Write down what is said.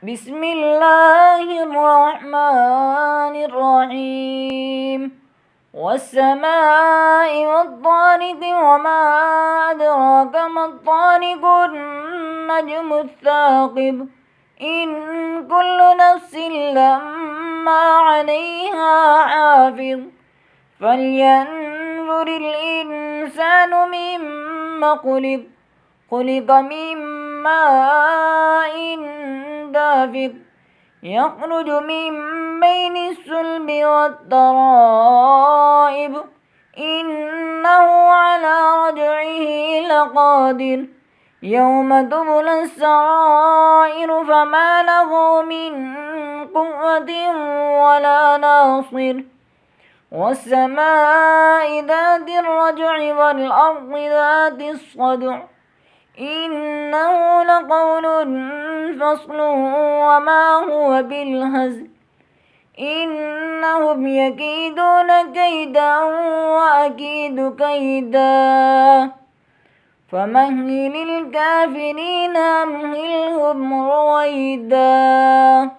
بسم الله الرحمن الرحيم والسماء والطارق وما أدراك ما الطارق النجم الثاقب إن كل نفس لما عليها حافظ فلينظر الإنسان مما خلق من ماء دافق يخرج من بين الصلب والترائب إنه على رجعه لقادر يوم تبلى السرائر فما له من قوة ولا ناصر والسماء ذات الرجع والأرض ذات الصدع إنه لقول فصل وما هو بالهزل إنهم يكيدون كيدا وأكيد كيدا فمهل الكافرين أمهلهم رويدا.